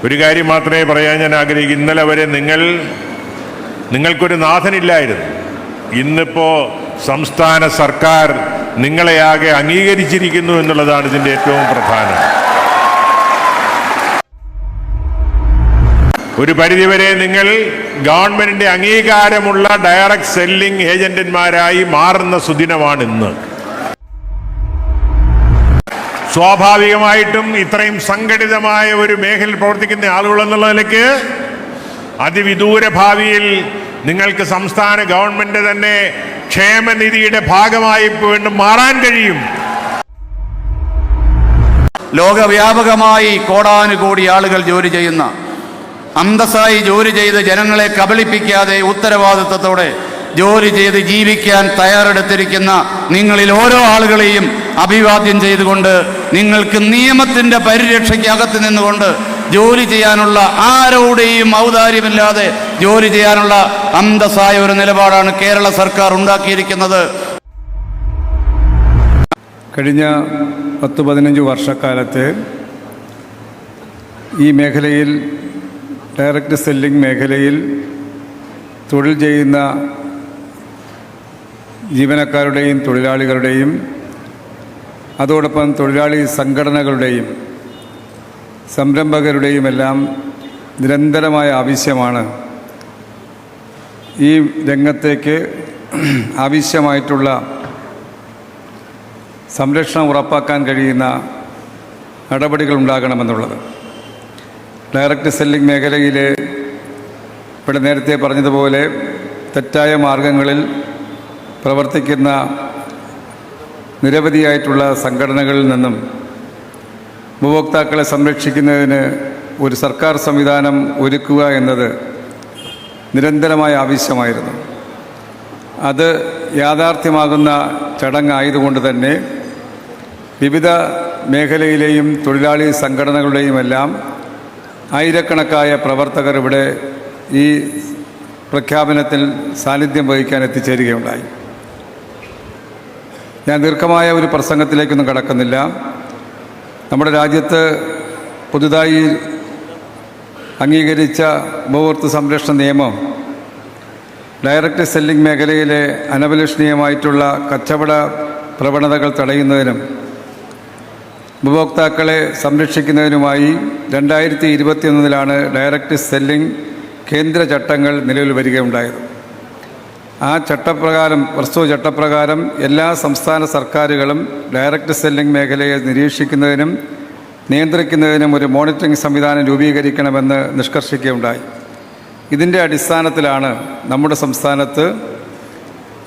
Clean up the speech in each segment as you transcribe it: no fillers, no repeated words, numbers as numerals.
ഒരു കാര്യം മാത്രമേ പറയാൻ ഞാൻ ആഗ്രഹിക്കൂ. ഇന്നലെ വരെ നിങ്ങൾക്കൊരു നാഥനില്ലായിരുന്നു. ഇന്നിപ്പോൾ സംസ്ഥാന സർക്കാർ നിങ്ങളെയാകെ അംഗീകരിച്ചിരിക്കുന്നു എന്നുള്ളതാണ് ഇതിൻ്റെ ഏറ്റവും പ്രധാനം. ഒരു പരിധിവരെ നിങ്ങൾ ഗവൺമെന്റിന്റെ അംഗീകാരമുള്ള ഡയറക്റ്റ് സെല്ലിംഗ് ഏജന്റന്മാരായി മാറുന്ന സുദിനമാണ് ഇന്ന്. സ്വാഭാവികമായിട്ടും ഇത്രയും സംഘടിതമായ ഒരു മേഖലയിൽ പ്രവർത്തിക്കുന്ന ആളുകൾ എന്നുള്ള നിലയ്ക്ക് അതിവിദൂര ഭാവിയിൽ നിങ്ങൾക്ക് സംസ്ഥാന ഗവൺമെന്റ് തന്നെ ക്ഷേമനിധിയുടെ ഭാഗമായി വീണ്ടും മാറാൻ കഴിയും. ലോകവ്യാപകമായി കോടാനുകോടി ആളുകൾ ജോലി ചെയ്യുന്ന, അന്തസ്സായി ജോലി ചെയ്ത് ജനങ്ങളെ കബളിപ്പിക്കാതെ ഉത്തരവാദിത്വത്തോടെ ജോലി ചെയ്ത് ജീവിക്കാൻ തയ്യാറെടുത്തിരിക്കുന്ന നിങ്ങളിൽ ഓരോ ആളുകളെയും അഭിവാദ്യം ചെയ്തുകൊണ്ട് നിങ്ങൾക്ക് നിയമത്തിൻ്റെ പരിരക്ഷയ്ക്കകത്ത് നിന്നുകൊണ്ട് ജോലി ചെയ്യാനുള്ള, ആരോടെയും ഔദാര്യമില്ലാതെ ജോലി ചെയ്യാനുള്ള അന്തസ്സായ ഒരു നിലപാടാണ് കേരള സർക്കാർ ഉണ്ടാക്കിയിരിക്കുന്നത്. കഴിഞ്ഞ 10-15 വർഷക്കാലത്ത് ഈ മേഖലയിൽ, ഡയറക്റ്റ് സെല്ലിംഗ് മേഖലയിൽ തൊഴിൽ ചെയ്യുന്ന ജീവനക്കാരുടെയും തൊഴിലാളികളുടെയും അതോടൊപ്പം തൊഴിലാളി സംഘടനകളുടെയും സംരംഭകരുടെയും എല്ലാം നിരന്തരമായ ആവശ്യമാണ് ഈ രംഗത്തേക്ക് ആവശ്യമായിട്ടുള്ള സംരക്ഷണം ഉറപ്പാക്കാൻ കഴിയുന്ന നടപടികൾ ഉണ്ടാകണമെന്നുള്ളത്. ഡയറക്റ്റ് സെല്ലിംഗ് മേഖലയിൽ ഇവിടെ നേരത്തെ പറഞ്ഞതുപോലെ തെറ്റായ മാർഗങ്ങളിൽ പ്രവർത്തിക്കുന്ന നിരവധിയായിട്ടുള്ള സംഘടനകളിൽ നിന്നും ഉപഭോക്താക്കളെ സംരക്ഷിക്കുന്നതിന് ഒരു സർക്കാർ സംവിധാനം ഒരുക്കുക എന്നത് നിരന്തരമായ ആവശ്യമായിരുന്നു. അത് യാഥാർത്ഥ്യമാകുന്ന ചടങ്ങായതുകൊണ്ട് തന്നെ വിവിധ മേഖലയിലെയും തൊഴിലാളി സംഘടനകളുടെയുമെല്ലാം ആയിരക്കണക്കായ പ്രവർത്തകർ ഇവിടെ ഈ പ്രഖ്യാപനത്തിൽ സാന്നിധ്യം വഹിക്കാൻ എത്തിച്ചേരുകയുണ്ടായി. ഞാൻ ദീർഘമായ ഒരു പ്രസംഗത്തിലേക്കൊന്നും കടക്കുന്നില്ല. നമ്മുടെ രാജ്യത്ത് പുതുതായി അംഗീകരിച്ച ഉപഭോക്തൃ സംരക്ഷണ നിയമം ഡയറക്റ്റ് സെല്ലിംഗ് മേഖലയിലെ അനഭിലഷണീയമായിട്ടുള്ള കച്ചവട പ്രവണതകൾ തടയുന്നതിനും ഉപഭോക്താക്കളെ സംരക്ഷിക്കുന്നതിനുമായി 2021 ഡയറക്റ്റ് സെല്ലിംഗ് കേന്ദ്ര ചട്ടങ്ങൾ നിലവിൽ വരികയുണ്ടായത്. ആ ചട്ടപ്രകാരം, പ്രസ്തുത ചട്ടപ്രകാരം എല്ലാ സംസ്ഥാന സർക്കാരുകളും ഡയറക്റ്റ് സെല്ലിംഗ് മേഖലയെ നിരീക്ഷിക്കുന്നതിനും നിയന്ത്രിക്കുന്നതിനും ഒരു മോണിറ്ററിംഗ് സംവിധാനം രൂപീകരിക്കണമെന്ന് നിഷ്കർഷിക്കുകയുണ്ടായി. ഇതിൻ്റെ അടിസ്ഥാനത്തിലാണ് നമ്മുടെ സംസ്ഥാനത്ത്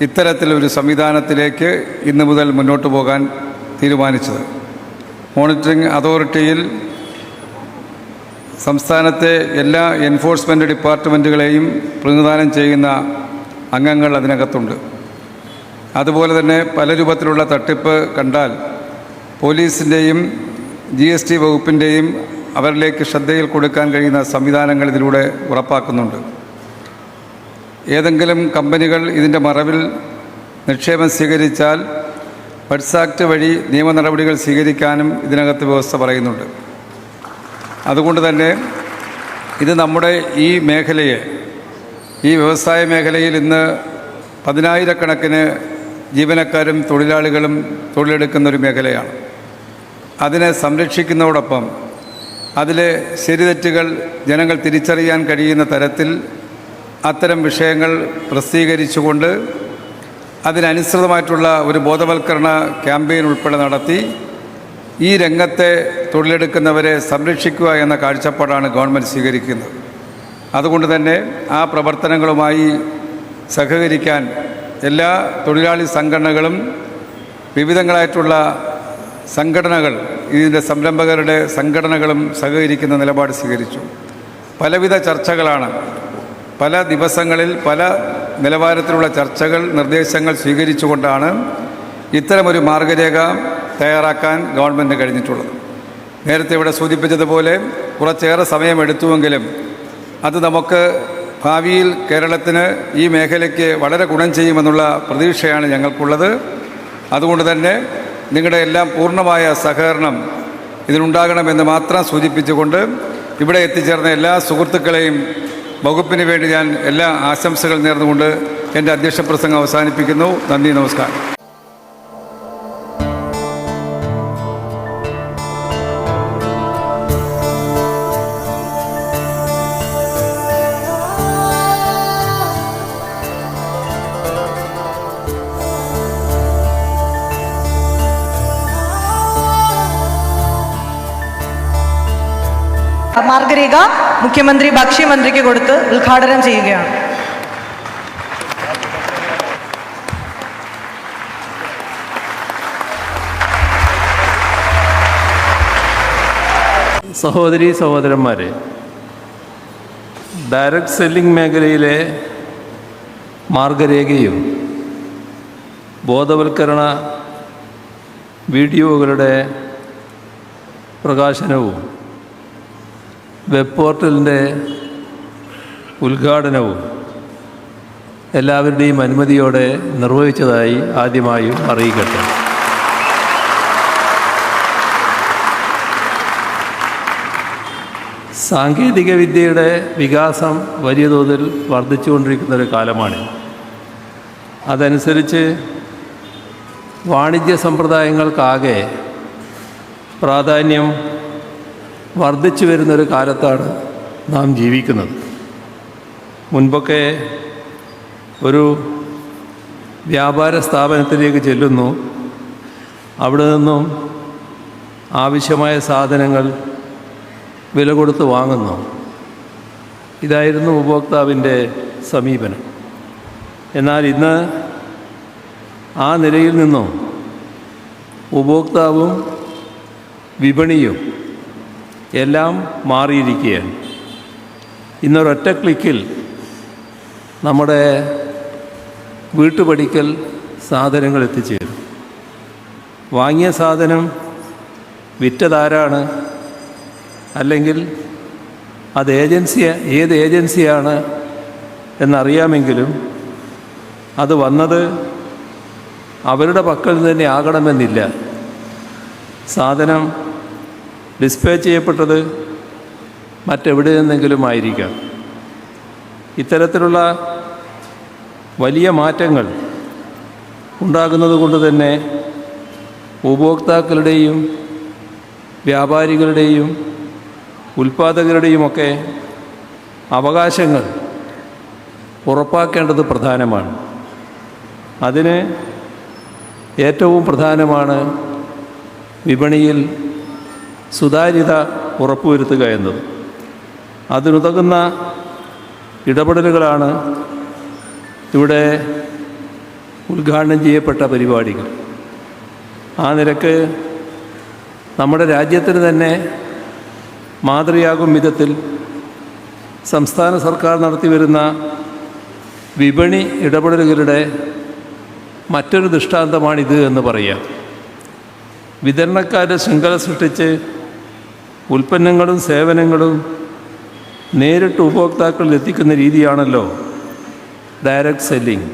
ഇത്തരത്തിലൊരു സംവിധാനത്തിലേക്ക് ഇന്നു മുതൽ മുന്നോട്ട് പോകാൻ തീരുമാനിച്ചത്. മോണിറ്ററിംഗ് അതോറിറ്റിയിൽ സംസ്ഥാനത്തെ എല്ലാ എൻഫോഴ്സ്മെൻറ്റ് ഡിപ്പാർട്ട്മെൻറ്റുകളെയും പ്രതിനിധാനം ചെയ്യുന്ന അംഗങ്ങൾ അതിനകത്തുണ്ട്. അതുപോലെ തന്നെ പല രൂപത്തിലുള്ള തട്ടിപ്പ് കണ്ടാൽ പോലീസിൻ്റെയും GST വകുപ്പിൻ്റെയും അവരിലേക്ക് ശ്രദ്ധയിൽ കൊടുക്കാൻ കഴിയുന്ന സംവിധാനങ്ങൾ ഇതിലൂടെ ഉറപ്പാക്കുന്നുണ്ട്. ഏതെങ്കിലും കമ്പനികൾ ഇതിൻ്റെ മറവിൽ നിക്ഷേപം സ്വീകരിച്ചാൽ പഡ്സ് ആക്ട് വഴി നിയമ നടപടികൾ സ്വീകരിക്കാനും ഇതിനകത്ത് വ്യവസ്ഥ പറയുന്നുണ്ട്. അതുകൊണ്ട് തന്നെ ഇത് നമ്മുടെ ഈ മേഖലയെ, ഈ വ്യവസായ മേഖലയിൽ ഇന്ന് 10,000-കണക്കിന് ജീവനക്കാരും തൊഴിലാളികളും തൊഴിലെടുക്കുന്നൊരു മേഖലയാണ്. അതിനെ സംരക്ഷിക്കുന്നതോടൊപ്പം അതിലെ ശരിതെറ്റുകൾ ജനങ്ങൾ തിരിച്ചറിയാൻ കഴിയുന്ന തരത്തിൽ അത്തരം വിഷയങ്ങൾ പ്രസിദ്ധീകരിച്ചുകൊണ്ട് അതിനനുസൃതമായിട്ടുള്ള ഒരു ബോധവൽക്കരണ ക്യാമ്പയിൻ ഉൾപ്പെടെ നടത്തി ഈ രംഗത്തെ തൊഴിലെടുക്കുന്നവരെ സംരക്ഷിക്കുക എന്ന കാഴ്ചപ്പാടാണ് ഗവൺമെൻറ് സ്വീകരിക്കുന്നത്. അതുകൊണ്ട് തന്നെ ആ പ്രവർത്തനങ്ങളുമായി സഹകരിക്കാൻ എല്ലാ തൊഴിലാളി സംഘടനകളും വിവിധങ്ങളായിട്ടുള്ള സംഘടനകൾ, ഇതിൻ്റെ സംരംഭകരുടെ സംഘടനകളും സഹകരിക്കുന്ന നിലപാട് സ്വീകരിച്ചു. പലവിധ ചർച്ചകളാണ്, പല ദിവസങ്ങളിൽ പല നിലവാരത്തിലുള്ള ചർച്ചകൾ, നിർദ്ദേശങ്ങൾ സ്വീകരിച്ചുകൊണ്ടാണ് ഇത്തരമൊരു മാർഗരേഖ തയ്യാറാക്കാൻ ഗവൺമെൻറ് കഴിഞ്ഞിട്ടുള്ളത്. നേരത്തെ ഇവിടെ സൂചിപ്പിച്ചതുപോലെ കുറച്ചേറെ സമയമെടുത്തുവെങ്കിലും അത് നമുക്ക് ഭാവിയിൽ കേരളത്തിന്, ഈ മേഖലയ്ക്ക് വളരെ ഗുണം ചെയ്യുമെന്നുള്ള പ്രതീക്ഷയാണ് ഞങ്ങൾക്കുള്ളത്. അതുകൊണ്ട് തന്നെ നിങ്ങളുടെ എല്ലാം പൂർണ്ണമായ സഹകരണം ഇതിനുണ്ടാകണമെന്ന് മാത്രം സൂചിപ്പിച്ചുകൊണ്ട് ഇവിടെ എത്തിച്ചേർന്ന എല്ലാ സുഹൃത്തുക്കളെയും വകുപ്പിന് വേണ്ടി ഞാൻ എല്ലാ ആശംസകൾ നേർന്നുകൊണ്ട് എൻ്റെ അധ്യക്ഷ പ്രസംഗം അവസാനിപ്പിക്കുന്നു. നന്ദി, നമസ്കാരം. മാർഗരേഖ മുഖ്യമന്ത്രി ഭക്ഷ്യമന്ത്രിക്ക് കൊടുത്ത് ഉദ്ഘാടനം ചെയ്യുകയാണ്. സഹോദരീ സഹോദരന്മാരെ, ഡയറക്റ്റ് സെല്ലിംഗ് മേഖലയിലെ മാർഗരേഖയും ബോധവൽക്കരണ വീഡിയോകളുടെ പ്രകാശനവും വെബ് പോർട്ടലിൻ്റെ ഉദ്ഘാടനവും എല്ലാവരുടെയും അനുമതിയോടെ നിർവഹിച്ചതായി ആദ്യമായും അറിയിക്കട്ടെ. സാങ്കേതികവിദ്യയുടെ വികാസം വലിയ തോതിൽ വർദ്ധിച്ചുകൊണ്ടിരിക്കുന്നൊരു കാലമാണ്. അതനുസരിച്ച് വാണിജ്യ സമ്പ്രദായങ്ങൾക്കാകെ പ്രാധാന്യം വർദ്ധിച്ചു വരുന്നൊരു കാലത്താണ് നാം ജീവിക്കുന്നത്. മുൻപൊക്കെ ഒരു വ്യാപാര സ്ഥാപനത്തിലേക്ക് ചെല്ലുന്നു, അവിടെ നിന്നും ആവശ്യമായ സാധനങ്ങൾ വില കൊടുത്ത് വാങ്ങുന്നു. ഇതായിരുന്നു ഉപഭോക്താവിൻ്റെ സമീപനം. എന്നാൽ ഇന്ന് ആ നിലയിൽ നിന്നും ഉപഭോക്താവും വിപണിയും എല്ലാം മാറിയിരിക്കുകയാണ്. ഇന്നൊരൊറ്റ ക്ലിക്കിൽ നമ്മുടെ വീട്ടുപടിക്കൽ സാധനങ്ങൾ എത്തിച്ചേരും. വാങ്ങിയ സാധനം വിറ്റതാരാണ്, അല്ലെങ്കിൽ അത് ഏത് ഏജൻസിയാണ് എന്നറിയാമെങ്കിലും അത് വന്നത് അവരുടെ പക്കൽ തന്നെ ആകണമെന്നില്ല. സാധനം ഡിസ്പാച്ച് ചെയ്യപ്പെട്ടത് മറ്റെവിടെ നിന്നെങ്കിലും ആയിരിക്കാം. ഇത്തരത്തിലുള്ള വലിയ മാറ്റങ്ങൾ ഉണ്ടാകുന്നത് കൊണ്ട് തന്നെ ഉപഭോക്താക്കളുടെയും വ്യാപാരികളുടെയും ഉൽപ്പാദകരുടെയുമൊക്കെ അവകാശങ്ങൾ ഉറപ്പാക്കേണ്ടത് പ്രധാനമാണ്. അതിന് ഏറ്റവും പ്രധാനമാണ് വിപണിയിൽ സുതാര്യത ഉറപ്പുവരുത്തുക എന്നത്. അതിനുതകുന്ന ഇടപെടലുകളാണ് ഇവിടെ ഉദ്ഘാടനം ചെയ്യപ്പെട്ട പരിപാടികൾ. ആ നിരക്ക് നമ്മുടെ രാജ്യത്തിന് തന്നെ മാതൃകയാകും വിധത്തിൽ സംസ്ഥാന സർക്കാർ നടത്തിവരുന്ന വിപണി ഇടപെടലുകളുടെ മറ്റൊരു ദൃഷ്ടാന്തമാണിത് എന്ന് പറയാം. വിതരണക്കാരുടെ ശൃംഖല സൃഷ്ടിച്ച് ഉൽപ്പന്നങ്ങളും സേവനങ്ങളും നേരിട്ട് ഉപഭോക്താക്കളിൽ എത്തിക്കുന്ന രീതിയാണല്ലോ ഡയറക്റ്റ് സെല്ലിംഗ്.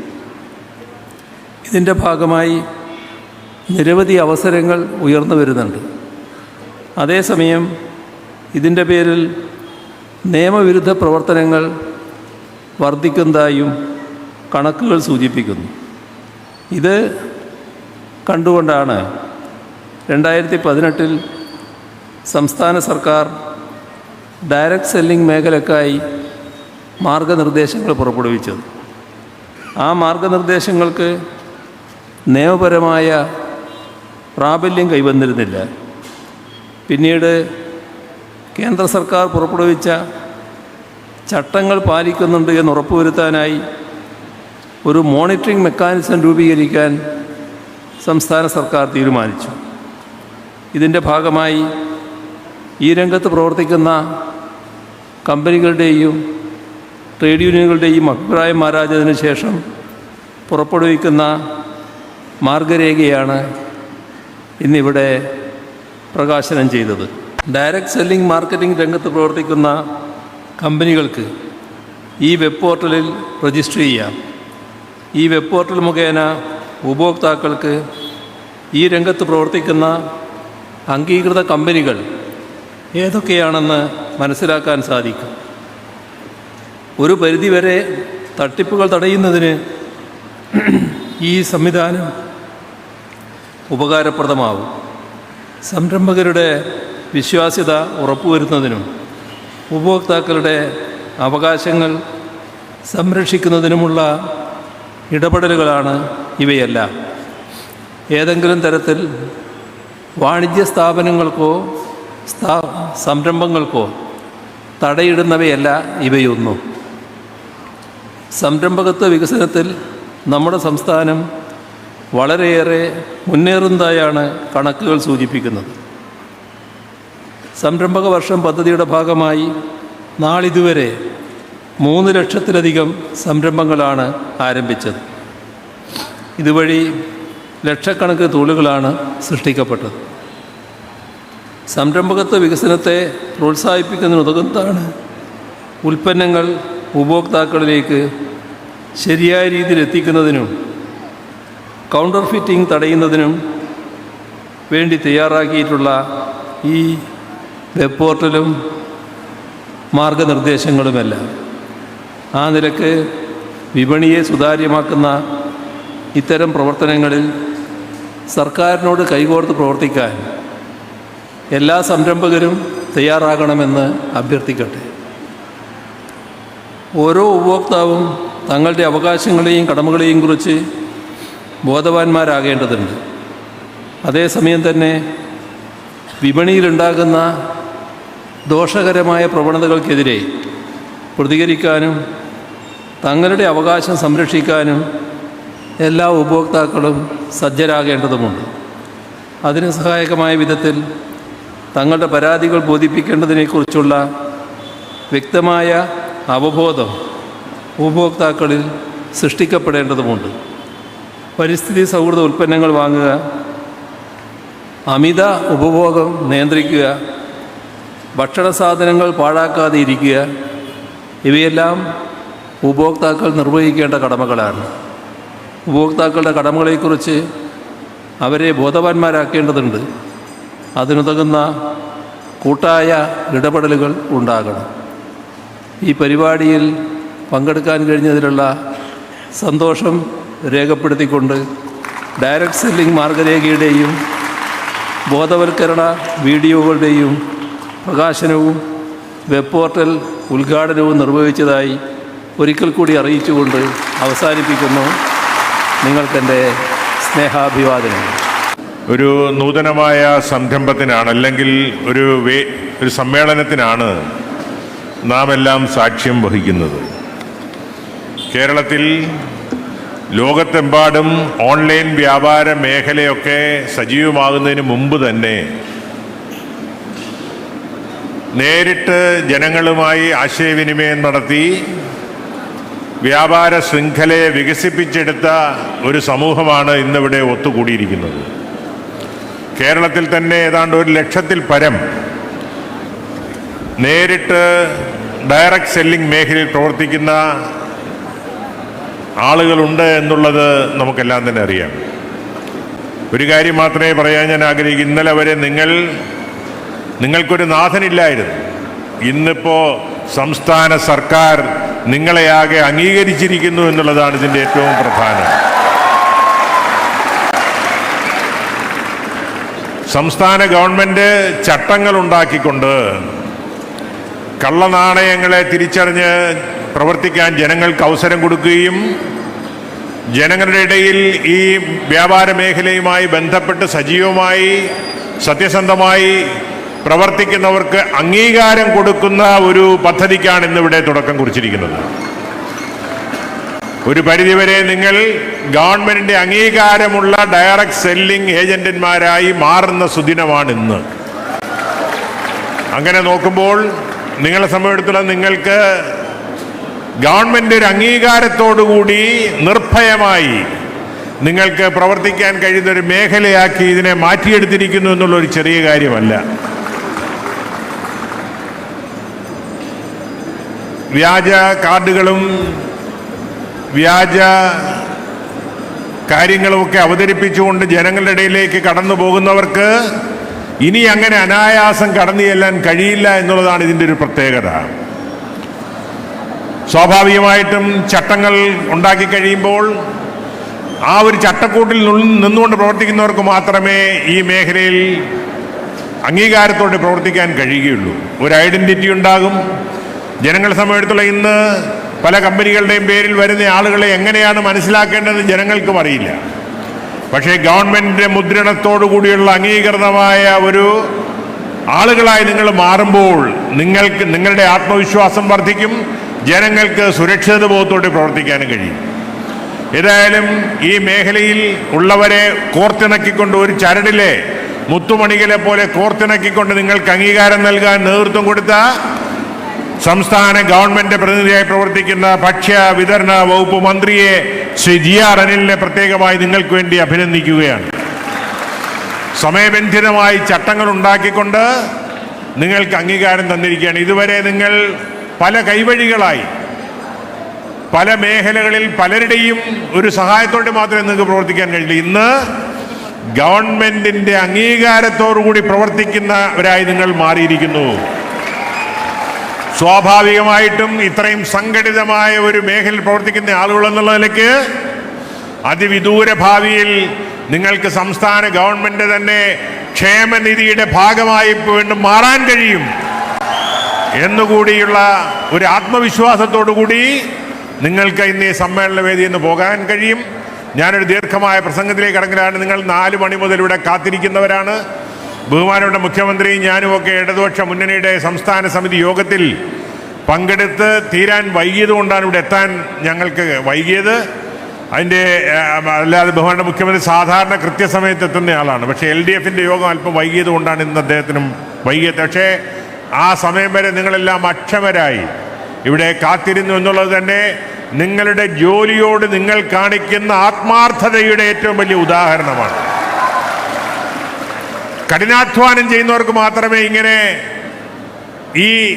ഇതിൻ്റെ ഭാഗമായി നിരവധി അവസരങ്ങൾ ഉയർന്നു വരുന്നുണ്ട്. അതേസമയം ഇതിൻ്റെ പേരിൽ നിയമവിരുദ്ധ പ്രവർത്തനങ്ങൾ വർദ്ധിക്കുന്നതായും കണക്കുകൾ സൂചിപ്പിക്കുന്നു. ഇത് കണ്ടുകൊണ്ടാണ് 2018 സംസ്ഥാന സർക്കാർ ഡയറക്റ്റ് സെല്ലിംഗ് മേഖലയ്ക്കായി മാർഗനിർദ്ദേശങ്ങൾ പുറപ്പെടുവിച്ചത്. ആ മാർഗനിർദ്ദേശങ്ങൾക്ക് നിയമപരമായ പ്രാബല്യം കൈവന്നിരുന്നില്ല. പിന്നീട് കേന്ദ്ര സർക്കാർ പുറപ്പെടുവിച്ച ചട്ടങ്ങൾ പാലിക്കുന്നുണ്ട് എന്ന് ഉറപ്പുവരുത്താനായി ഒരു മോണിറ്ററിംഗ് മെക്കാനിസം രൂപീകരിക്കാൻ സംസ്ഥാന സർക്കാർ തീരുമാനിച്ചു. ഇതിൻ്റെ ഭാഗമായി ഈ രംഗത്ത് പ്രവർത്തിക്കുന്ന കമ്പനികളുടെയും ട്രേഡ് യൂണിയനുകളുടെയും അഭിപ്രായം ആരാഞ്ഞതിനു ശേഷം പുറപ്പെടുവിക്കുന്ന മാർഗരേഖയാണ് ഇന്നിവിടെ പ്രകാശനം ചെയ്തത്. ഡയറക്റ്റ് സെല്ലിംഗ് മാർക്കറ്റിംഗ് രംഗത്ത് പ്രവർത്തിക്കുന്ന കമ്പനികൾക്ക് ഈ വെബ് പോർട്ടലിൽ രജിസ്റ്റർ ചെയ്യാം. ഈ വെബ് പോർട്ടൽ മുഖേന ഉപഭോക്താക്കൾക്ക് ഈ രംഗത്ത് പ്രവർത്തിക്കുന്ന അംഗീകൃത കമ്പനികൾ ഏതൊക്കെയാണെന്ന് മനസ്സിലാക്കാൻ സാധിക്കും. ഒരു പരിധിവരെ തട്ടിപ്പുകൾ തടയുന്നതിന് ഈ സംവിധാനം ഉപകാരപ്രദമാവും. സംരംഭകരുടെ വിശ്വാസ്യത ഉറപ്പുവരുത്തുന്നതിനും ഉപഭോക്താക്കളുടെ അവകാശങ്ങൾ സംരക്ഷിക്കുന്നതിനുമുള്ള ഇടപെടലുകളാണ് ഇവയെല്ലാം. ഏതെങ്കിലും തരത്തിൽ വാണിജ്യ സ്ഥാപനങ്ങൾക്കോ സംരംഭങ്ങൾക്കോ തടയിടുന്നവയല്ല ഇവയൊന്നും. സംരംഭകത്വ വികസനത്തിൽ നമ്മുടെ സംസ്ഥാനം വളരെയേറെ മുന്നേറുന്നതായാണ് കണക്കുകൾ സൂചിപ്പിക്കുന്നത്. സംരംഭക വർഷം പദ്ധതിയുടെ ഭാഗമായി നാളിതുവരെ 3 ലക്ഷത്തിലധികം സംരംഭങ്ങളാണ് ആരംഭിച്ചത്. ഇതുവഴി ലക്ഷക്കണക്കിന് തൊഴിലുകളാണ് സൃഷ്ടിക്കപ്പെട്ടത്. സംരംഭകത്വ വികസനത്തെ പ്രോത്സാഹിപ്പിക്കുന്നതിനുതകുന്നതാണ് ഉൽപ്പന്നങ്ങൾ ഉപഭോക്താക്കളിലേക്ക് ശരിയായ രീതിയിൽ എത്തിക്കുന്നതിനും കൗണ്ടർ ഫിറ്റിംഗ് തടയുന്നതിനും വേണ്ടി തയ്യാറാക്കിയിട്ടുള്ള ഈ വെബ് പോർട്ടലും മാർഗനിർദ്ദേശങ്ങളുമെല്ലാം. ആ നിലക്ക് വിപണിയെ സുതാര്യമാക്കുന്ന ഇത്തരം പ്രവർത്തനങ്ങളിൽ സർക്കാരിനോട് കൈകോർത്ത് പ്രവർത്തിക്കാൻ എല്ലാ സംരംഭകരും തയ്യാറാകണമെന്ന് അഭ്യർത്ഥിക്കട്ടെ. ഓരോ ഉപഭോക്താവും തങ്ങളുടെ അവകാശങ്ങളെയും കടമകളെയും കുറിച്ച് ബോധവാന്മാരാകേണ്ടതുണ്ട്. അതേസമയം തന്നെ വിപണിയിലുണ്ടാകുന്ന ദോഷകരമായ പ്രവണതകൾക്കെതിരെ പ്രതികരിക്കാനും തങ്ങളുടെ അവകാശം സംരക്ഷിക്കാനും എല്ലാ ഉപഭോക്താക്കളും സജ്ജരാകേണ്ടതുമുണ്ട്. അതിന് സഹായകമായ വിധത്തിൽ തങ്ങളുടെ പരാതികൾ ബോധിപ്പിക്കേണ്ടതിനെക്കുറിച്ചുള്ള വ്യക്തമായ അവബോധം ഉപഭോക്താക്കളിൽ സൃഷ്ടിക്കപ്പെടേണ്ടതുമുണ്ട്. പരിസ്ഥിതി സൗഹൃദ ഉൽപ്പന്നങ്ങൾ വാങ്ങുക, അമിത ഉപഭോഗം നിയന്ത്രിക്കുക, ഭക്ഷണ സാധനങ്ങൾ പാഴാക്കാതെ ഇരിക്കുക, ഇവയെല്ലാം ഉപഭോക്താക്കൾ നിർവഹിക്കേണ്ട കടമകളാണ്. ഉപഭോക്താക്കളുടെ കടമകളെക്കുറിച്ച് അവരെ ബോധവാന്മാരാക്കേണ്ടതുണ്ട്. അതിനുതകുന്ന കൂട്ടായ ഇടപെടലുകൾ ഉണ്ടാകണം. ഈ പരിപാടിയിൽ പങ്കെടുക്കാൻ കഴിഞ്ഞതിലുള്ള സന്തോഷം രേഖപ്പെടുത്തിക്കൊണ്ട് ഡയറക്റ്റ് സെല്ലിംഗ് മാർഗരേഖയുടെയും ബോധവൽക്കരണ വീഡിയോകളുടെയും പ്രകാശനവും വെബ് പോർട്ടൽ ഉദ്ഘാടനവും നിർവഹിച്ചതായി ഒരിക്കൽ കൂടി അറിയിച്ചുകൊണ്ട് അവസാനിപ്പിക്കുന്നു. നിങ്ങൾക്കെൻ്റെ സ്നേഹാഭിവാദനങ്ങൾ. ഒരു നൂതനമായ സംരംഭത്തിനാണ്, അല്ലെങ്കിൽ ഒരു സമ്മേളനത്തിനാണ് നാം എല്ലാം സാക്ഷ്യം വഹിക്കുന്നത്. കേരളത്തിൽ ലോകത്തെമ്പാടും ഓൺലൈൻ വ്യാപാര മേഖലയൊക്കെ സജീവമാകുന്നതിന് മുമ്പ് തന്നെ നേരിട്ട് ജനങ്ങളുമായി ആശയവിനിമയം നടത്തി വ്യാപാര ശൃംഖലയെ വികസിപ്പിച്ചെടുത്ത ഒരു സമൂഹമാണ് ഇന്നിവിടെ ഒത്തുകൂടിയിരിക്കുന്നത്. കേരളത്തിൽ തന്നെ ഏതാണ്ട് 1 ലക്ഷത്തിൽ പരം നേരിട്ട് ഡയറക്റ്റ് സെല്ലിംഗ് മേഖലയിൽ പ്രവർത്തിക്കുന്ന ആളുകളുണ്ട് എന്നുള്ളത് നമുക്കെല്ലാം തന്നെ അറിയാം. ഒരു കാര്യം മാത്രമേ പറയാൻ ഞാൻ ആഗ്രഹിക്കുന്നു. ഇന്നലെ വരെ നിങ്ങൾക്കൊരു നാഥനില്ലായിരുന്നു. ഇന്നിപ്പോൾ സംസ്ഥാന സർക്കാർ നിങ്ങളെയാകെ അംഗീകരിച്ചിരിക്കുന്നു എന്നുള്ളതാണ് ഇതിൻ്റെ ഏറ്റവും പ്രധാനം. സംസ്ഥാന ഗവൺമെൻറ് ചട്ടങ്ങൾ ഉണ്ടാക്കിക്കൊണ്ട് കള്ളനാണയങ്ങളെ തിരിച്ചറിഞ്ഞ് പ്രവർത്തിക്കാൻ ജനങ്ങൾക്ക് അവസരം കൊടുക്കുകയും ജനങ്ങളുടെ ഇടയിൽ ഈ വ്യാപാര മേഖലയുമായി ബന്ധപ്പെട്ട് സജീവമായി സത്യസന്ധമായി പ്രവർത്തിക്കുന്നവർക്ക് അംഗീകാരം കൊടുക്കുന്ന ഒരു പദ്ധതിക്കാണ് ഇന്നിവിടെ തുടക്കം കുറിച്ചിരിക്കുന്നത്. ഒരു പരിധിവരെ നിങ്ങൾ ഗവൺമെന്റിന്റെ അംഗീകാരമുള്ള ഡയറക്റ്റ് സെല്ലിംഗ് ഏജന്റന്മാരായി മാറുന്ന സുദിനമാണ് ഇന്ന്. അങ്ങനെ നോക്കുമ്പോൾ നിങ്ങളെ സംബന്ധിച്ചിടത്തോളം നിങ്ങൾക്ക് ഗവൺമെന്റ് ഒരു അംഗീകാരത്തോടുകൂടി നിർഭയമായി നിങ്ങൾക്ക് പ്രവർത്തിക്കാൻ കഴിയുന്ന ഒരു മേഖലയാക്കി ഇതിനെ മാറ്റിയെടുത്തിരിക്കുന്നു എന്നുള്ളൊരു ചെറിയ കാര്യമല്ല. വ്യാജ കാർഡുകളും വ്യാജ കാര്യങ്ങളുമൊക്കെ അവതരിപ്പിച്ചുകൊണ്ട് ജനങ്ങളുടെ ഇടയിലേക്ക് കടന്നു പോകുന്നവർക്ക് ഇനി അങ്ങനെ അനായാസം കടന്നു ചെല്ലാൻ കഴിയില്ല എന്നുള്ളതാണ് ഇതിൻ്റെ ഒരു പ്രത്യേകത. സ്വാഭാവികമായിട്ടും ചട്ടങ്ങൾ ഉണ്ടാക്കി കഴിയുമ്പോൾ ആ ഒരു ചട്ടക്കൂട്ടിൽ നിന്നുകൊണ്ട് പ്രവർത്തിക്കുന്നവർക്ക് മാത്രമേ ഈ മേഖലയിൽ അംഗീകാരത്തോടെ പ്രവർത്തിക്കാൻ കഴിയുകയുള്ളൂ. ഒരു ഐഡന്റിറ്റി ഉണ്ടാകും. ജനങ്ങളെ സംബന്ധിച്ചിടത്തോളം ഇന്ന് പല കമ്പനികളുടെയും പേരിൽ വരുന്ന ആളുകളെ എങ്ങനെയാണ് മനസ്സിലാക്കേണ്ടത് ജനങ്ങൾക്കും അറിയില്ല. പക്ഷേ ഗവൺമെൻറ്റിൻ്റെ മുദ്രണത്തോടു കൂടിയുള്ള അംഗീകൃതമായ ഒരു ആളുകളായി നിങ്ങൾ മാറുമ്പോൾ നിങ്ങളുടെ ആത്മവിശ്വാസം വർദ്ധിക്കും, ജനങ്ങൾക്ക് സുരക്ഷിത ബോധത്തോടെ പ്രവർത്തിക്കാനും കഴിയും. ഏതായാലും ഈ മേഖലയിൽ ഉള്ളവരെ കോർത്തിണക്കിക്കൊണ്ട് ഒരു ചരടിലെ മുത്തുമണികളെ പോലെ കോർത്തിണക്കിക്കൊണ്ട് നിങ്ങൾക്ക് അംഗീകാരം നൽകാൻ നേതൃത്വം കൊടുത്ത സംസ്ഥാന ഗവൺമെന്റ് പ്രതിനിധിയായി പ്രവർത്തിക്കുന്ന ഭക്ഷ്യ വിതരണ വകുപ്പ് മന്ത്രിയെ ശ്രീ GR അനിലിനെ പ്രത്യേകമായി നിങ്ങൾക്ക് വേണ്ടി അഭിനന്ദിക്കുകയാണ്. സമയബന്ധിതമായി ചട്ടങ്ങൾ ഉണ്ടാക്കിക്കൊണ്ട് നിങ്ങൾക്ക് അംഗീകാരം തന്നിരിക്കുകയാണ്. ഇതുവരെ നിങ്ങൾ പല കൈവഴികളായി പല മേഖലകളിൽ പലരുടെയും ഒരു സഹായത്തോടെ മാത്രമേ നിങ്ങൾക്ക് പ്രവർത്തിക്കാൻ കഴിയില്ല. ഇന്ന് ഗവൺമെന്റിന്റെ അംഗീകാരത്തോടുകൂടി പ്രവർത്തിക്കുന്നവരായി നിങ്ങൾ മാറിയിരിക്കുന്നു. സ്വാഭാവികമായിട്ടും ഇത്രയും സംഘടിതമായ ഒരു മേഖലയിൽ പ്രവർത്തിക്കുന്ന ആളുകൾ എന്നുള്ള നിലയ്ക്ക് അതിവിദൂര ഭാവിയിൽ നിങ്ങൾക്ക് സംസ്ഥാന ഗവൺമെന്റ് തന്നെ ക്ഷേമനിധിയുടെ ഭാഗമായി വീണ്ടും മാറാൻ കഴിയും എന്നുകൂടിയുള്ള ഒരു ആത്മവിശ്വാസത്തോടു കൂടി നിങ്ങൾക്ക് ഇന്ന് ഈ സമ്മേളന വേദിയിൽ നിന്ന് പോകാൻ കഴിയും. ഞാനൊരു ദീർഘമായ പ്രസംഗത്തിലേക്ക് കടങ്ങലാണ്. നിങ്ങൾ 4 മണി മുതൽ ഇവിടെ കാത്തിരിക്കുന്നവരാണ്. ബഹുമാനപ്പെട്ട മുഖ്യമന്ത്രിയും ഞാനുമൊക്കെ ഇടതുപക്ഷ മുന്നണിയുടെ സംസ്ഥാന സമിതി യോഗത്തിൽ പങ്കെടുത്ത് തീരാൻ വൈകിയത് കൊണ്ടാണ് ഇവിടെ എത്താൻ ഞങ്ങൾക്ക് വൈകിയത്. അതിൻ്റെ അല്ലാതെ ബഹുമാനപ്പെട്ട മുഖ്യമന്ത്രി സാധാരണ കൃത്യസമയത്ത് എത്തുന്ന ആളാണ്. പക്ഷേ LDFൻ്റെ യോഗം അല്പം വൈകിയത് കൊണ്ടാണ് ഇന്ന് അദ്ദേഹത്തിനും വൈകിയത്. പക്ഷേ ആ സമയം വരെ നിങ്ങളെല്ലാം അക്ഷമരായി ഇവിടെ കാത്തിരുന്നു എന്നുള്ളത് തന്നെ നിങ്ങളുടെ ജോലിയോട് നിങ്ങൾ കാണിക്കുന്ന ആത്മാർത്ഥതയുടെ ഏറ്റവും വലിയ ഉദാഹരണമാണ്. കഠിനാധ്വാനം ചെയ്യുന്നവർക്ക് മാത്രമേ ഇങ്ങനെ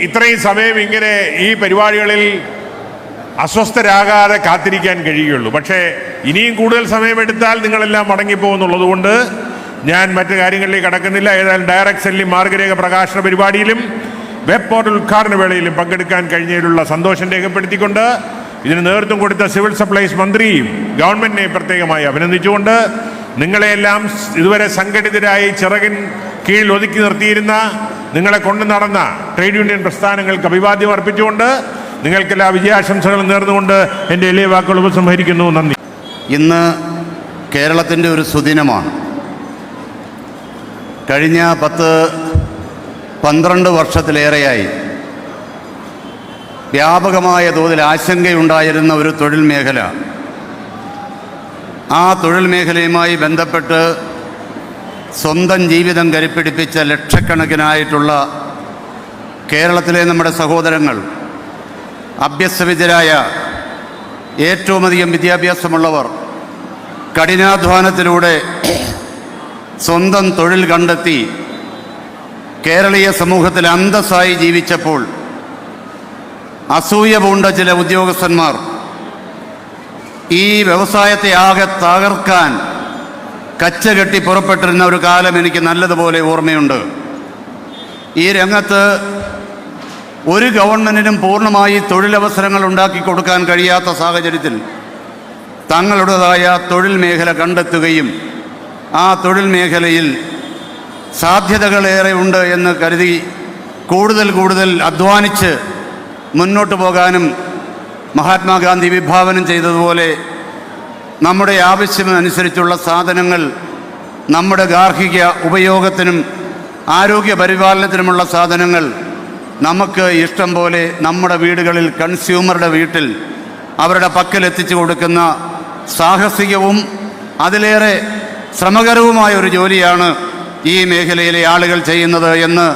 ഇത്രയും സമയം ഇങ്ങനെ ഈ പരിപാടികളിൽ അസ്വസ്ഥരാകാതെ കാത്തിരിക്കാൻ കഴിയുകയുള്ളൂ. പക്ഷേ ഇനിയും കൂടുതൽ സമയമെടുത്താൽ നിങ്ങളെല്ലാം മടങ്ങിപ്പോകുന്നുള്ളത് കൊണ്ട് ഞാൻ മറ്റു കാര്യങ്ങളിലേക്ക് കടക്കുന്നില്ല. ഏതായാലും ഡയറക്ട് സെല്ലിംഗ് മാർഗരേഖ പ്രകാശന പരിപാടിയിലും വെബ് പോർട്ടൽ ഉദ്ഘാടന വേളയിലും പങ്കെടുക്കാൻ കഴിഞ്ഞതിലുള്ള സന്തോഷം രേഖപ്പെടുത്തിക്കൊണ്ട് ഇതിന് നേതൃത്വം കൊടുത്ത സിവിൽ സപ്ലൈസ് മന്ത്രിയും ഗവൺമെന്റിനെ പ്രത്യേകമായി അഭിനന്ദിച്ചുകൊണ്ട് നിങ്ങളെല്ലാം ഇതുവരെ സംഘടിതരായി ചിറകിൻ കീഴിൽ ഒതുക്കി നിർത്തിയിരുന്ന നിങ്ങളെ കൊണ്ടു നടന്ന ട്രേഡ് യൂണിയൻ പ്രസ്ഥാനങ്ങൾക്ക് അഭിവാദ്യം അർപ്പിച്ചുകൊണ്ട് നിങ്ങൾക്കെല്ലാ വിജയാശംസകളും നേർന്നുകൊണ്ട് എൻ്റെ എളിയ വാക്കുകൾ ഉപസംഹരിക്കുന്നു. നന്ദി. ഇന്ന് കേരളത്തിൻ്റെ ഒരു സുദിനമാണ്. കഴിഞ്ഞ 10-12 വർഷത്തിലേറെയായി വ്യാപകമായ തോതിൽ ആശങ്കയുണ്ടായിരുന്ന ഒരു തൊഴിൽ മേഖല, ആ തൊഴിൽ മേഖലയുമായി ബന്ധപ്പെട്ട് സ്വന്തം ജീവിതം കരുപ്പിടിപ്പിച്ച ലക്ഷക്കണക്കിനായിട്ടുള്ള കേരളത്തിലെ നമ്മുടെ സഹോദരങ്ങൾ, അഭ്യസ്തവിദ്യരായ ഏറ്റവും അധികം വിദ്യാഭ്യാസമുള്ളവർ കഠിനാധ്വാനത്തിലൂടെ സ്വന്തം തൊഴിൽ കണ്ടെത്തി കേരളീയ സമൂഹത്തിൽ അന്തസ്സായി ജീവിച്ചപ്പോൾ അസൂയ പൂണ്ട ചില ഉദ്യോഗസ്ഥന്മാർ ഈ വ്യവസായത്തെ ആകെ തകർക്കാൻ കച്ചകെട്ടി പുറപ്പെട്ടിരുന്ന ഒരു കാലം എനിക്ക് നല്ലതുപോലെ ഓർമ്മയുണ്ട്. ഈ രംഗത്ത് ഒരു ഗവൺമെൻറ്റിനും പൂർണ്ണമായി തൊഴിലവസരങ്ങൾ ഉണ്ടാക്കി കൊടുക്കാൻ കഴിയാത്ത സാഹചര്യത്തിൽ തങ്ങളുടേതായ തൊഴിൽ മേഖല കണ്ടെത്തുകയും ആ തൊഴിൽ മേഖലയിൽ സാധ്യതകളേറെ ഉണ്ട് എന്ന് കരുതി കൂടുതൽ അധ്വാനിച്ച് മുന്നോട്ട് പോകാനും മഹാത്മാഗാന്ധി വിഭാവനം ചെയ്തതുപോലെ നമ്മുടെ ആവശ്യമനുസരിച്ചുള്ള സാധനങ്ങൾ നമ്മുടെ ഗാർഹിക ഉപയോഗത്തിനും ആരോഗ്യ പരിപാലനത്തിനുമുള്ള സാധനങ്ങൾ നമുക്ക് ഇഷ്ടം പോലെ നമ്മുടെ വീടുകളിൽ കൺസ്യൂമറുടെ വീട്ടിൽ അവരുടെ പക്കലെത്തിച്ചു കൊടുക്കുന്ന സാഹസികവും അതിലേറെ ശ്രമകരവുമായ ഒരു ജോലിയാണ് ഈ മേഖലയിലെ ആളുകൾ ചെയ്യുന്നത് എന്ന്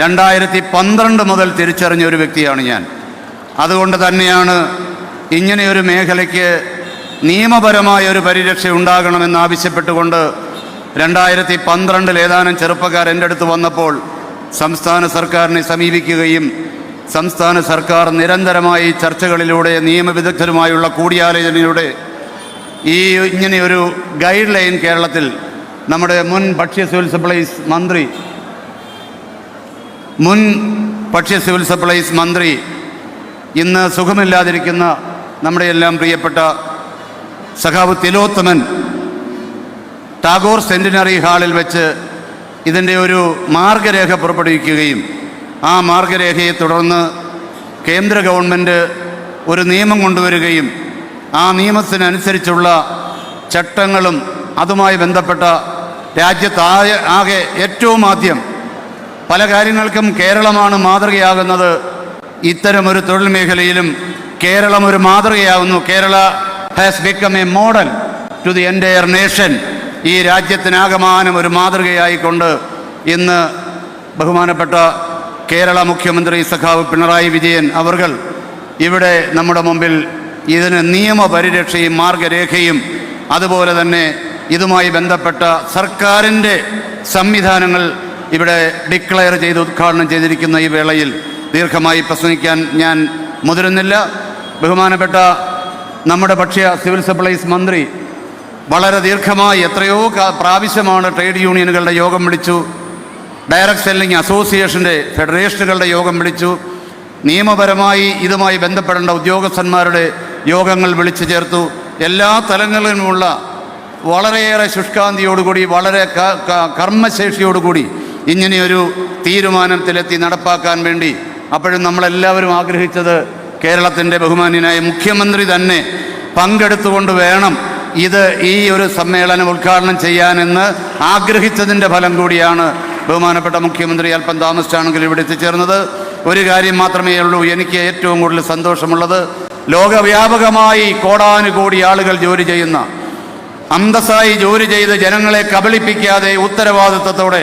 2012 മുതൽ തിരിച്ചറിഞ്ഞ ഒരു വ്യക്തിയാണ് ഞാൻ. അതുകൊണ്ട് തന്നെയാണ് ഇങ്ങനെയൊരു മേഖലയ്ക്ക് നിയമപരമായ ഒരു പരിരക്ഷ ഉണ്ടാകണമെന്നാവശ്യപ്പെട്ടുകൊണ്ട് 2012 ഏതാനും ചെറുപ്പക്കാർ എൻ്റെ അടുത്ത് വന്നപ്പോൾ സംസ്ഥാന സർക്കാരിനെ സമീപിക്കുകയും സംസ്ഥാന സർക്കാർ നിരന്തരമായി ചർച്ചകളിലൂടെ നിയമവിദഗ്ധരുമായുള്ള കൂടിയാലോചനയിലൂടെ ഇങ്ങനെയൊരു ഗൈഡ് ലൈൻ കേരളത്തിൽ നമ്മുടെ മുൻ ഭക്ഷ്യ സിവിൽ സപ്ലൈസ് മന്ത്രി ഇന്ന് സുഖമില്ലാതിരിക്കുന്ന നമ്മുടെ എല്ലാം പ്രിയപ്പെട്ട സഖാവ് തിലോത്തമൻ ടാഗോർ സെൻറ്റിനറി ഹാളിൽ വെച്ച് ഇതിൻ്റെ ഒരു മാർഗരേഖ പുറപ്പെടുവിക്കുകയും ആ മാർഗരേഖയെ തുടർന്ന് കേന്ദ്ര ഗവൺമെൻറ് ഒരു നിയമം കൊണ്ടുവരികയും ആ നിയമത്തിനനുസരിച്ചുള്ള ചട്ടങ്ങളും അതുമായി ബന്ധപ്പെട്ട ആകെ ഏറ്റവും ആദ്യം പല കാര്യങ്ങൾക്കും കേരളമാണ് മാതൃകയാകുന്നത്. ഇത്തരമൊരു തൊഴിൽ മേഖലയിലും കേരളം ഒരു മാതൃകയാകുന്നു. Kerala has become a model to the entire nation. ഈ രാജ്യത്തിനാകമാനം ഒരു മാതൃകയായിക്കൊണ്ട് ഇന്ന് ബഹുമാനപ്പെട്ട കേരള മുഖ്യമന്ത്രി സഖാവ് പിണറായി വിജയൻ അവർകൾ ഇവിടെ നമ്മുടെ മുമ്പിൽ ഇതിന് നിയമപരിരക്ഷയും മാർഗരേഖയും അതുപോലെ തന്നെ ഇതുമായി ബന്ധപ്പെട്ട സർക്കാരിൻ്റെ സംവിധാനങ്ങൾ ഇവിടെ ഡിക്ലെയർ ചെയ്ത് ഉദ്ഘാടനം ചെയ്തിരിക്കുന്ന ഈ വേളയിൽ ദീർഘമായി പ്രസംഗിക്കാൻ ഞാൻ മുതിരുന്നില്ല. ബഹുമാനപ്പെട്ട നമ്മുടെ ഭക്ഷ്യ സിവിൽ സപ്ലൈസ് മന്ത്രി വളരെ ദീർഘമായി എത്രയോ പ്രാവശ്യമാണ് ട്രേഡ് യൂണിയനുകളുടെ യോഗം വിളിച്ചു, ഡയറക്റ്റ് സെല്ലിംഗ് അസോസിയേഷൻ്റെ ഫെഡറേഷനുകളുടെ യോഗം വിളിച്ചു, നിയമപരമായി ഇതുമായി ബന്ധപ്പെടേണ്ട ഉദ്യോഗസ്ഥന്മാരുടെ യോഗങ്ങൾ വിളിച്ചു ചേർത്തു. എല്ലാ തലങ്ങളിലുമുള്ള വളരെയേറെ ശുഷ്കാന്തിയോടുകൂടി വളരെ കർമ്മശേഷിയോടുകൂടി ഇങ്ങനെയൊരു തീരുമാനത്തിലെത്തി നടപ്പാക്കാൻ വേണ്ടി അപ്പോഴും നമ്മളെല്ലാവരും ആഗ്രഹിച്ചത് കേരളത്തിൻ്റെ ബഹുമാന്യനായ മുഖ്യമന്ത്രി തന്നെ പങ്കെടുത്തുകൊണ്ട് വേണം ഈ ഒരു സമ്മേളനം ഉദ്ഘാടനം ചെയ്യാനെന്ന് ആഗ്രഹിച്ചതിൻ്റെ ഫലം കൂടിയാണ് ബഹുമാനപ്പെട്ട മുഖ്യമന്ത്രി അല്പം താമസിച്ചാണെങ്കിൽ ഇവിടെ എത്തിച്ചേർന്നത്. ഒരു കാര്യം മാത്രമേ ഉള്ളൂ എനിക്ക് ഏറ്റവും കൂടുതൽ സന്തോഷമുള്ളത്, ലോകവ്യാപകമായി കോടാനുകോടി ആളുകൾ ജോലി ചെയ്യുന്ന, അന്തസ്സായി ജോലി ചെയ്ത് ജനങ്ങളെ കബളിപ്പിക്കാതെ ഉത്തരവാദിത്വത്തോടെ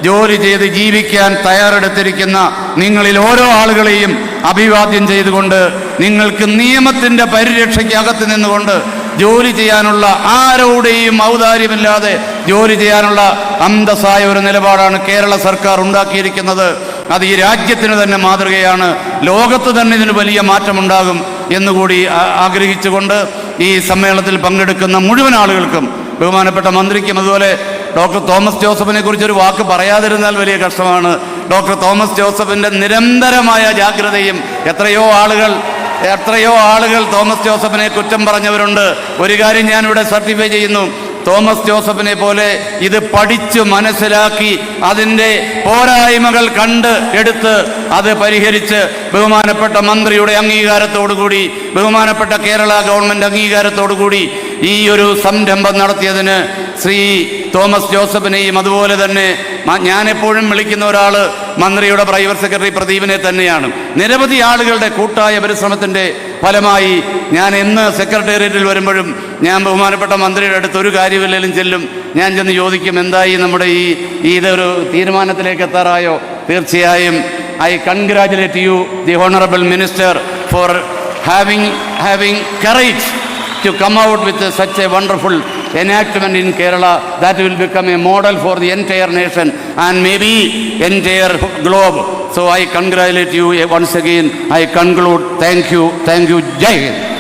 ജോലി ചെയ്ത് ജീവിക്കാൻ തയ്യാറെടുത്തിരിക്കുന്ന നിങ്ങളിൽ ഓരോ ആളുകളെയും അഭിവാദ്യം ചെയ്തുകൊണ്ട് നിങ്ങൾക്ക് നിയമത്തിൻ്റെ പരിരക്ഷയ്ക്കകത്ത് നിന്നുകൊണ്ട് ജോലി ചെയ്യാനുള്ള, ആരോടെയും ഔദാര്യമില്ലാതെ ജോലി ചെയ്യാനുള്ള അന്തസ്സായ ഒരു നിലപാടാണ് കേരള സർക്കാർ ഉണ്ടാക്കിയിരിക്കുന്നത്. അത് ഈ രാജ്യത്തിന് തന്നെ മാതൃകയാണ്. ലോകത്ത് തന്നെ ഇതിന് വലിയ മാറ്റമുണ്ടാകും എന്നുകൂടി ആഗ്രഹിച്ചുകൊണ്ട് ഈ സമ്മേളനത്തിൽ പങ്കെടുക്കുന്ന മുഴുവൻ ആളുകൾക്കും, ബഹുമാനപ്പെട്ട മന്ത്രിക്കും അതുപോലെ ഡോക്ടർ തോമസ് ജോസഫിനെ കുറിച്ചൊരു വാക്ക് പറയാതിരുന്നാൽ വലിയ കഷ്ടമാണ്. ഡോക്ടർ തോമസ് ജോസഫിൻ്റെ നിരന്തരമായ ജാഗ്രതയും, എത്രയോ ആളുകൾ തോമസ് ജോസഫിനെ കുറ്റം പറഞ്ഞവരുണ്ട്. ഒരു കാര്യം ഞാനിവിടെ സർട്ടിഫൈ ചെയ്യുന്നു, തോമസ് ജോസഫിനെ പോലെ ഇത് പഠിച്ച് മനസ്സിലാക്കി അതിൻ്റെ പോരായ്മകൾ കണ്ട് എടുത്ത് അത് പരിഹരിച്ച് ബഹുമാനപ്പെട്ട മന്ത്രിയുടെ അംഗീകാരത്തോടുകൂടി, ബഹുമാനപ്പെട്ട കേരള ഗവൺമെൻറ് അംഗീകാരത്തോടുകൂടി ഈ ഒരു സംരംഭം നടത്തിയതിന് ശ്രീ തോമസ് ജോസഫിനെയും അതുപോലെ തന്നെ ഞാനെപ്പോഴും വിളിക്കുന്ന ഒരാൾ മന്ത്രിയുടെ പ്രൈവറ്റ് സെക്രട്ടറി പ്രദീപിനെ തന്നെയാണ്. നിരവധി ആളുകളുടെ കൂട്ടായ പരിശ്രമത്തിൻ്റെ ഫലമായി ഞാൻ എന്ന് സെക്രട്ടേറിയറ്റിൽ വരുമ്പോഴും ഞാൻ ബഹുമാനപ്പെട്ട മന്ത്രിയുടെ അടുത്ത് ഒരു കാര്യമില്ലെങ്കിലും ചെല്ലും, ഞാൻ ചെന്ന് ചോദിക്കും എന്തായി നമ്മുടെ ഇതൊരു തീരുമാനത്തിലേക്ക് എത്താറായോ? തീർച്ചയായും I congratulate you the honourable minister for having courage to come out with such a wonderful enactment in Kerala that will become a model for the entire nation and maybe entire globe. So I congratulate you once again. I conclude. Thank you. Jai Hind.